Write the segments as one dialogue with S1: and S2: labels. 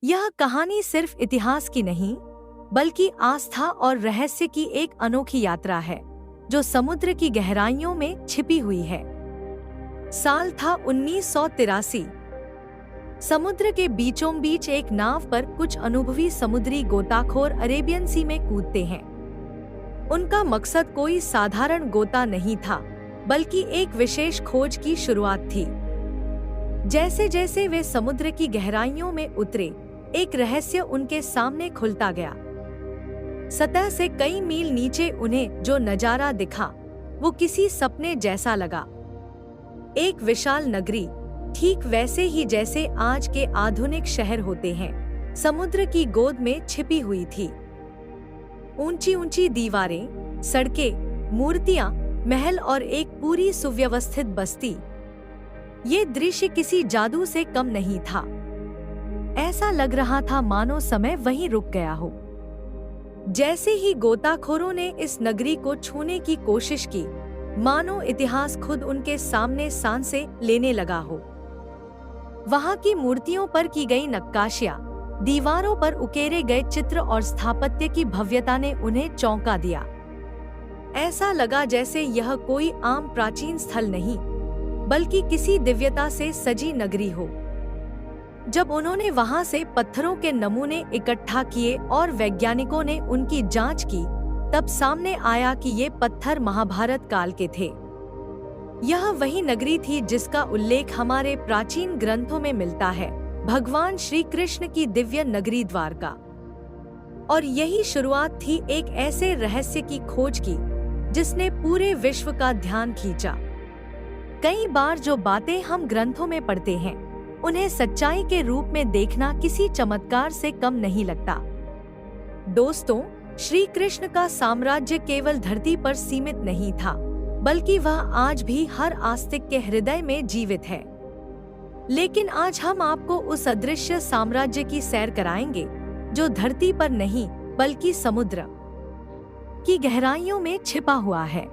S1: यह कहानी सिर्फ इतिहास की नहीं, बल्कि आस्था और रहस्य की एक अनोखी यात्रा है, जो समुद्र की गहराइयों में छिपी हुई है। साल था 1983। समुद्र के बीचों बीच एक नाव पर कुछ अनुभवी समुद्री गोताखोर अरेबियन सी में कूदते हैं। उनका मकसद कोई साधारण गोता नहीं था, बल्कि एक विशेष खोज की शुरुआत थी। जैसे जैसे वे समुद्र की गहराइयों में उतरे, एक रहस्य उनके सामने खुलता गया। सतह से कई मील नीचे उन्हें जो नजारा दिखा, वो किसी सपने जैसा लगा। एक विशाल नगरी, ठीक वैसे ही जैसे आज के आधुनिक शहर होते हैं, समुद्र की गोद में छिपी हुई थी। ऊंची ऊंची दीवारें, सड़कें, मूर्तियां, महल और एक पूरी सुव्यवस्थित बस्ती। ये दृश्य किसी जादू से कम नहीं था। ऐसा लग रहा था मानो समय वहीं रुक गया हो। जैसे ही गोताखोरों ने इस नगरी को छूने की कोशिश की, मानो इतिहास खुद उनके सामने सांसें लेने लगा हो। वहां की मूर्तियों पर की गई नक्काशियां, दीवारों पर उकेरे गए चित्र और स्थापत्य की भव्यता ने उन्हें चौंका दिया। ऐसा लगा जैसे यह कोई आम प्राचीन स्थल नहीं, बल्कि किसी दिव्यता से सजी नगरी हो। जब उन्होंने वहां से पत्थरों के नमूने इकट्ठा किए और वैज्ञानिकों ने उनकी जांच की, तब सामने आया कि ये पत्थर महाभारत काल के थे। यह वही नगरी थी जिसका उल्लेख हमारे प्राचीन ग्रंथों में मिलता है, भगवान श्री कृष्ण की दिव्य नगरी द्वारका। और यही शुरुआत थी एक ऐसे रहस्य की खोज की, जिसने पूरे विश्व का ध्यान खींचा। कई बार जो बातें हम ग्रंथों में पढ़ते हैं, उन्हें सच्चाई के रूप में देखना किसी चमत्कार से कम नहीं लगता। दोस्तों, श्री कृष्ण का साम्राज्य केवल धरती पर सीमित नहीं था, बल्कि वह आज भी हर आस्तिक के हृदय में जीवित है। लेकिन आज हम आपको उस अदृश्य साम्राज्य की सैर कराएंगे, जो धरती पर नहीं, बल्कि समुद्र की गहराइयों में छिपा हुआ है।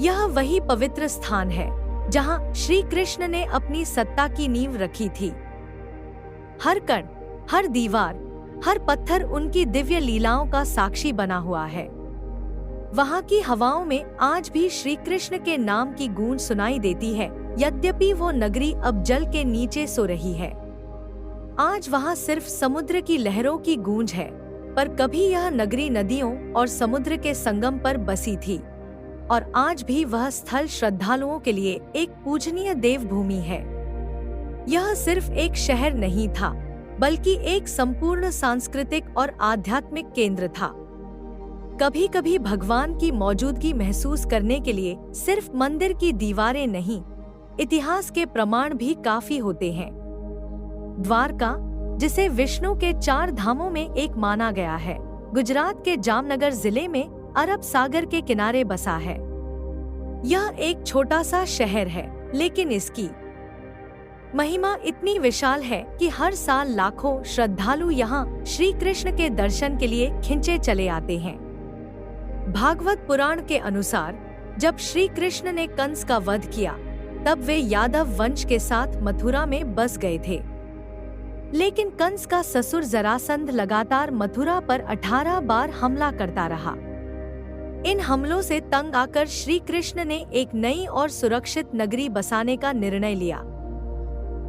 S1: यह वही पवित्र स्थान है, जहां श्री कृष्ण ने अपनी सत्ता की नींव रखी थी। हर कण, हर दीवार, हर पत्थर उनकी दिव्य लीलाओं का साक्षी बना हुआ है। वहां की हवाओं में आज भी श्री कृष्ण के नाम की गूंज सुनाई देती है, यद्यपि वो नगरी अब जल के नीचे सो रही है। आज वहां सिर्फ समुद्र की लहरों की गूंज है, पर कभी यह नगरी नदियों और समुद्र के संगम पर बसी थी। और आज भी वह स्थल श्रद्धालुओं के लिए एक पूजनीय देवभूमि है। यह सिर्फ एक शहर नहीं था, बल्कि एक संपूर्ण सांस्कृतिक और आध्यात्मिक केंद्र था। कभी कभी भगवान की मौजूदगी महसूस करने के लिए सिर्फ मंदिर की दीवारें नहीं, इतिहास के प्रमाण भी काफी होते हैं। द्वारका, जिसे विष्णु के 4 धामों में एक माना गया है, गुजरात के जामनगर जिले में अरब सागर के किनारे बसा है। यह एक छोटा सा शहर है, लेकिन इसकी महिमा इतनी विशाल है कि हर साल लाखों श्रद्धालु यहाँ श्री कृष्ण के दर्शन के लिए खिंचे चले आते हैं। भागवत पुराण के अनुसार, जब श्री कृष्ण ने कंस का वध किया, तब वे यादव वंश के साथ मथुरा में बस गए थे। लेकिन कंस का ससुर जरासंध लगातार मथुरा पर 18 बार हमला करता रहा। इन हमलों से तंग आकर श्री कृष्ण ने एक नई और सुरक्षित नगरी बसाने का निर्णय लिया।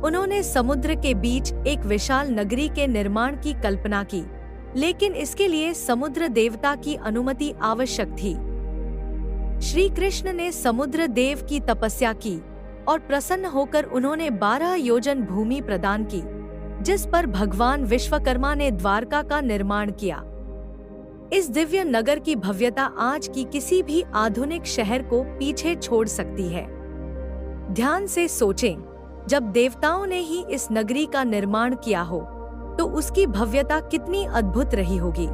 S1: उन्होंने समुद्र के बीच एक विशाल नगरी के निर्माण की कल्पना की, लेकिन इसके लिए समुद्र देवता की अनुमति आवश्यक थी। श्री कृष्ण ने समुद्र देव की तपस्या की और प्रसन्न होकर उन्होंने 12 योजन भूमि प्रदान की, जिस पर भगवान विश्वकर्मा ने द्वारका का निर्माण किया। इस दिव्य नगर की भव्यता आज की किसी भी आधुनिक शहर को पीछे छोड़ सकती है। ध्यान से सोचें, जब देवताओं ने ही इस नगरी का निर्माण किया हो, तो उसकी भव्यता कितनी अद्भुत रही होगी।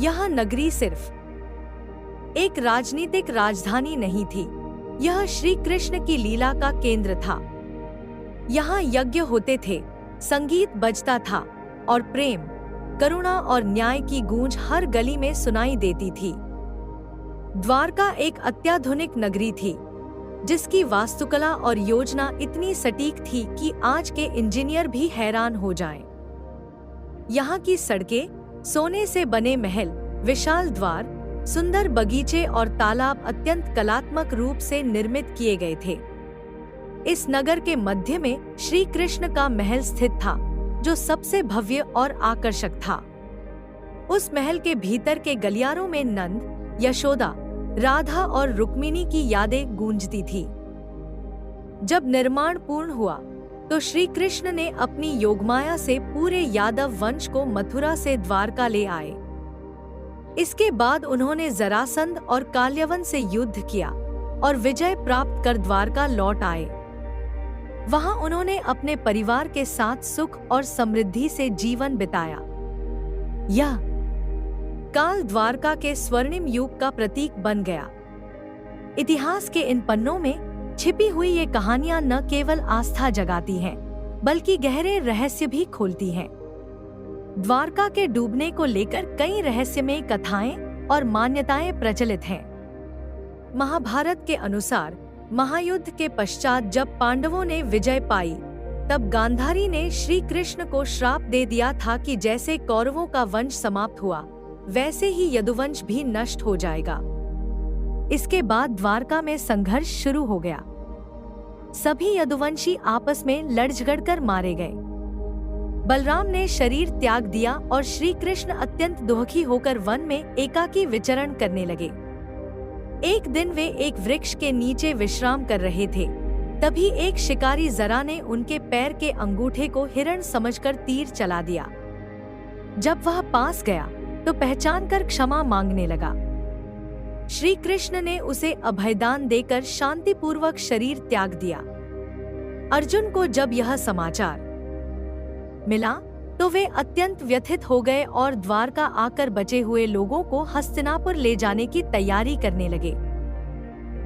S1: यह नगरी सिर्फ एक राजनीतिक राजधानी नहीं थी, यह श्री कृष्ण की लीला का केंद्र था। यहाँ यज्ञ होते थे, संगीत बजता था और प्रेम, करुणा और न्याय की गूंज हर गली में सुनाई देती थी। द्वारका एक अत्याधुनिक नगरी थी, जिसकी वास्तुकला और योजना इतनी सटीक थी कि आज के इंजीनियर भी हैरान हो जाएं। यहाँ की सड़कें, सोने से बने महल, विशाल द्वार, सुंदर बगीचे और तालाब अत्यंत कलात्मक रूप से निर्मित किए गए थे। इस नगर के मध्य में श्री कृष्ण का महल स्थित था, जो सबसे भव्य और आकर्षक था। उस महल के भीतर के गलियारों में नंद, यशोदा, राधा और रुक्मिणी की यादें गूंजती थी। जब निर्माण पूर्ण हुआ तो श्री कृष्ण ने अपनी योगमाया से पूरे यादव वंश को मथुरा से द्वारका ले आए। इसके बाद उन्होंने जरासंध और काल्यवन से युद्ध किया और विजय प्राप्त कर द्वारका लौट आए। वहां उन्होंने अपने परिवार के साथ सुख और समृद्धि से जीवन बिताया। यह काल द्वारका के स्वर्णिम युग का प्रतीक बन गया। इतिहास के इन पन्नों में छिपी हुई ये कहानियां न केवल आस्था जगाती हैं, बल्कि गहरे रहस्य भी खोलती हैं। द्वारका के डूबने को लेकर कई रहस्यमय कथाएं और मान्यताएं प्रचलित हैं। महाभारत के अनुसार महायुद्ध के पश्चात जब पांडवों ने विजय पाई, तब गांधारी ने श्री कृष्ण को श्राप दे दिया था कि जैसे कौरवों का वंश समाप्त हुआ, वैसे ही यदुवंश भी नष्ट हो जाएगा। इसके बाद द्वारका में संघर्ष शुरू हो गया। सभी यदुवंशी आपस में लड़ झगड़ कर मारे गए। बलराम ने शरीर त्याग दिया और श्री कृष्ण अत्यंत दुखी होकर वन में एकाकी विचरण करने लगे। एक दिन वे एक वृक्ष के नीचे विश्राम कर रहे थे। तभी एक शिकारी जरा ने उनके पैर के अंगूठे को हिरण समझकर तीर चला दिया। जब वह पास गया तो पहचान कर क्षमा मांगने लगा। श्री कृष्ण ने उसे अभयदान देकर शांतिपूर्वक शरीर त्याग दिया। अर्जुन को जब यह समाचार मिला तो वे अत्यंत व्यथित हो गए और द्वारका आकर बचे हुए लोगों को हस्तिनापुर ले जाने की तैयारी करने लगे।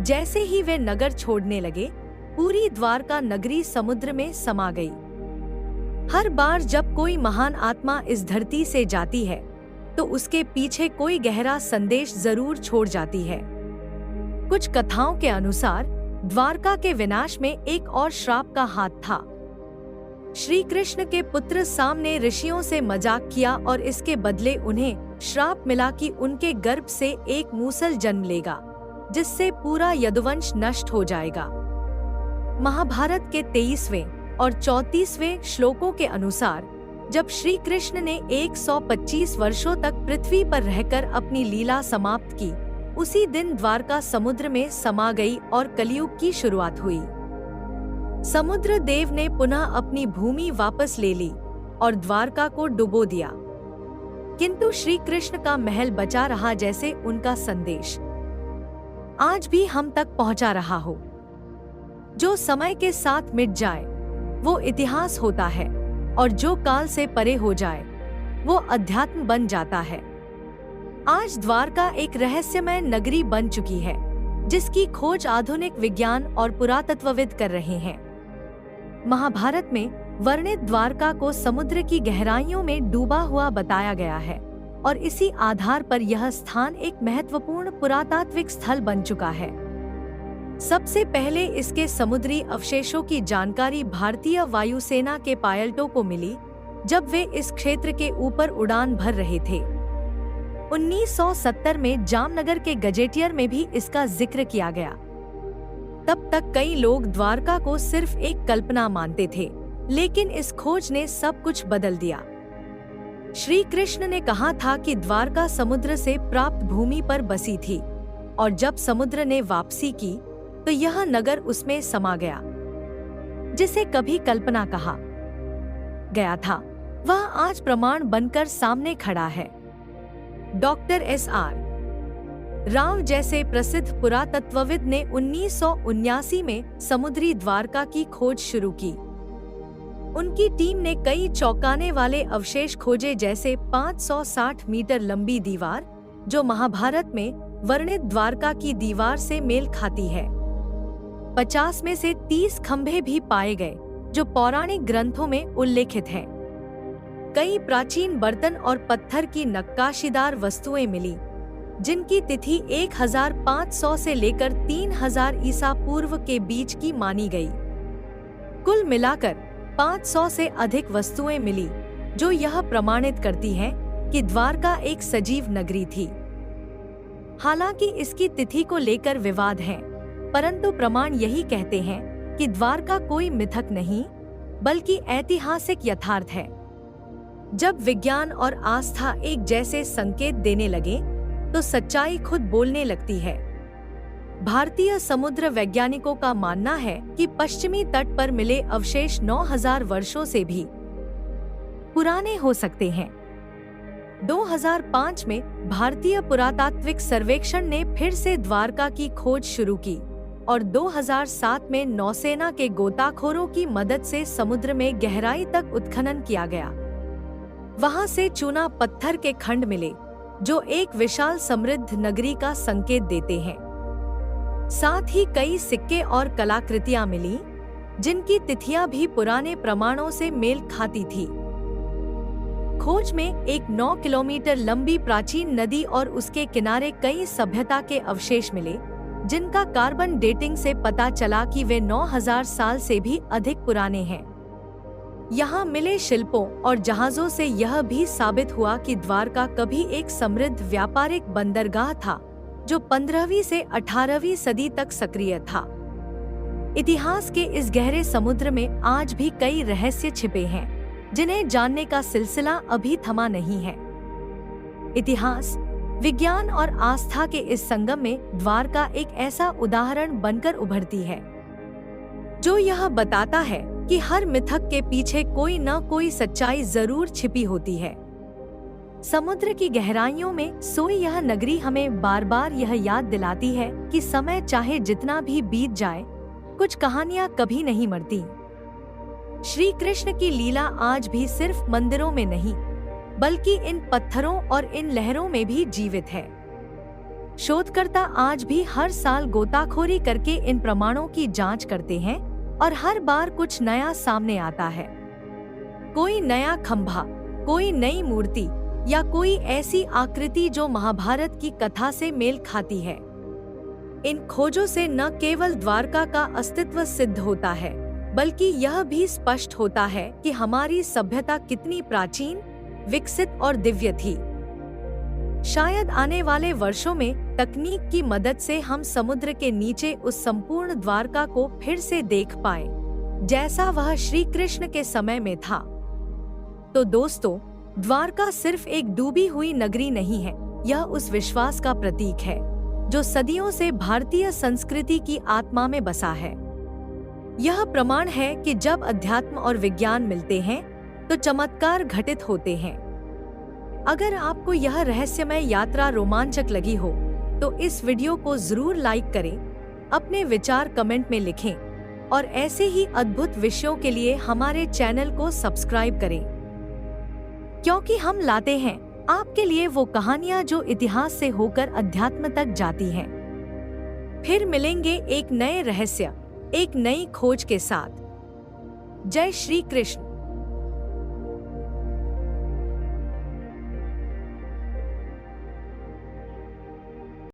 S1: जैसे ही वे नगर छोड़ने लगे, पूरी द्वारका नगरी समुद्र में समा गई। हर बार जब कोई महान आत्मा इस धरती से जाती है, तो उसके पीछे कोई गहरा संदेश जरूर छोड़ जाती है। कुछ कथाओं के अनुसार द्वारका के विनाश में एक और श्राप का हाथ था। श्री कृष्ण के पुत्र साम ने ऋषियों से मजाक किया और इसके बदले उन्हें श्राप मिला कि उनके गर्भ से एक मूसल जन्म लेगा, जिससे पूरा यदुवंश नष्ट हो जाएगा। महाभारत के 23वें और 34वें श्लोकों के अनुसार जब श्री कृष्ण ने 125 वर्षों तक पृथ्वी पर रहकर अपनी लीला समाप्त की, उसी दिन द्वारका समुद्र में समा गई और कलयुग की शुरुआत हुई। समुद्र देव ने पुनः अपनी भूमि वापस ले ली और द्वारका को डुबो दिया, किंतु श्री कृष्ण का महल बचा रहा, जैसे उनका संदेश आज भी हम तक पहुंचा रहा हो। जो समय के साथ मिट जाए वो इतिहास होता है, और जो काल से परे हो जाए वो अध्यात्म बन जाता है। आज द्वारका एक रहस्यमय नगरी बन चुकी है, जिसकी खोज आधुनिक विज्ञान और पुरातत्वविद कर रहे हैं। महाभारत में वर्णित द्वारका को समुद्र की गहराइयों में डूबा हुआ बताया गया है, और इसी आधार पर यह स्थान एक महत्वपूर्ण पुरातात्विक स्थल बन चुका है। सबसे पहले इसके समुद्री अवशेषों की जानकारी भारतीय वायुसेना के पायलटों को मिली, जब वे इस क्षेत्र के ऊपर उड़ान भर रहे थे। 1970 में जामनगर के गजेटियर में भी इसका जिक्र किया गया। तब तक कई लोग द्वारका को सिर्फ एक कल्पना मानते थे, लेकिन इस खोज ने सब कुछ बदल दिया। श्री कृष्ण ने कहा था कि द्वारका समुद्र से प्राप्त भूमि पर बसी थी, और जब समुद्र ने वापसी की तो यह नगर उसमें समा गया। जिसे कभी कल्पना कहा गया था, वह आज प्रमाण बनकर सामने खड़ा है। Doctor S.R. राव जैसे प्रसिद्ध पुरातत्वविद ने 1979 में समुद्री द्वारका की खोज शुरू की। उनकी टीम ने कई चौंकाने वाले अवशेष खोजे, जैसे 560 मीटर लंबी दीवार, जो महाभारत में वर्णित द्वारका की दीवार से मेल खाती है। 50 में से 30 खंभे भी पाए गए, जो पौराणिक ग्रंथों में उल्लेखित हैं। कई प्राचीन बर्तन और पत्थर की नक्काशीदार वस्तुएं मिली, जिनकी तिथि 1500 से लेकर 3000 ईसा पूर्व के बीच की मानी गई। कुल मिलाकर 500 से अधिक वस्तुएं मिली, जो यह प्रमाणित करती है कि द्वारका एक सजीव नगरी थी। हालांकि इसकी तिथि को लेकर विवाद है, परंतु प्रमाण यही कहते हैं कि द्वारका कोई मिथक नहीं बल्कि ऐतिहासिक यथार्थ है। जब विज्ञान और आस्था एक जैसे संकेत देने लगे तो सच्चाई खुद बोलने लगती है। भारतीय समुद्र वैज्ञानिकों का मानना है कि पश्चिमी तट पर मिले अवशेष 9000 वर्षों से भी पुराने हो सकते हैं। 2005 में भारतीय पुरातात्विक सर्वेक्षण ने फिर से द्वारका की खोज शुरू की और 2007 में नौसेना के गोताखोरों की मदद से समुद्र में गहराई तक उत्खनन किया गया। वहां से चूना पत्थर के खंड मिले जो एक विशाल समृद्ध नगरी का संकेत देते हैं। साथ ही कई सिक्के और कलाकृतियां मिली जिनकी तिथियां भी पुराने प्रमाणों से मेल खाती थी। खोज में एक 9 किलोमीटर लंबी प्राचीन नदी और उसके किनारे कई सभ्यता के अवशेष मिले जिनका कार्बन डेटिंग से पता चला कि वे 9000 साल से भी अधिक पुराने हैं। यहाँ मिले शिल्पों और जहाजों से यह भी साबित हुआ कि द्वारका कभी एक समृद्ध व्यापारिक बंदरगाह था जो 15वीं से 18वीं सदी तक सक्रिय था। इतिहास के इस गहरे समुद्र में आज भी कई रहस्य छिपे हैं जिन्हें जानने का सिलसिला अभी थमा नहीं है। इतिहास, विज्ञान और आस्था के इस संगम में द्वारका एक ऐसा उदाहरण बनकर उभरती है जो यह बताता है कि हर मिथक के पीछे कोई न कोई सच्चाई जरूर छिपी होती है। समुद्र की गहराइयों में सोई यह नगरी हमें बार बार यह याद दिलाती है कि समय चाहे जितना भी बीत जाए, कुछ कहानियां कभी नहीं मरती। श्री कृष्ण की लीला आज भी सिर्फ मंदिरों में नहीं बल्कि इन पत्थरों और इन लहरों में भी जीवित है। शोधकर्ता आज भी हर साल गोताखोरी करके इन प्रमाणों की जांच करते हैं और हर बार कुछ नया सामने आता है। कोई नया खंभा, कोई नई मूर्ति या कोई ऐसी आकृति जो महाभारत की कथा से मेल खाती है। इन खोजों से न केवल द्वारका का अस्तित्व सिद्ध होता है बल्कि यह भी स्पष्ट होता है कि हमारी सभ्यता कितनी प्राचीन, विकसित और दिव्य थी। शायद आने वाले वर्षों में तकनीक की मदद से हम समुद्र के नीचे उस संपूर्ण द्वारका को फिर से देख पाए जैसा वह श्री कृष्ण के समय में था। तो दोस्तों, द्वारका सिर्फ एक डूबी हुई नगरी नहीं है, यह उस विश्वास का प्रतीक है जो सदियों से भारतीय संस्कृति की आत्मा में बसा है। यह प्रमाण है कि जब अध्यात्म और विज्ञान मिलते हैं तो चमत्कार घटित होते हैं। अगर आपको यह रहस्यमय यात्रा रोमांचक लगी हो तो इस वीडियो को जरूर लाइक करें, अपने विचार कमेंट में लिखें और ऐसे ही अद्भुत विषयों के लिए हमारे चैनल को सब्सक्राइब करें, क्योंकि हम लाते हैं आपके लिए वो कहानियां जो इतिहास से होकर अध्यात्म तक जाती हैं। फिर मिलेंगे एक नए रहस्य, एक नई खोज के साथ। जय श्री कृष्ण।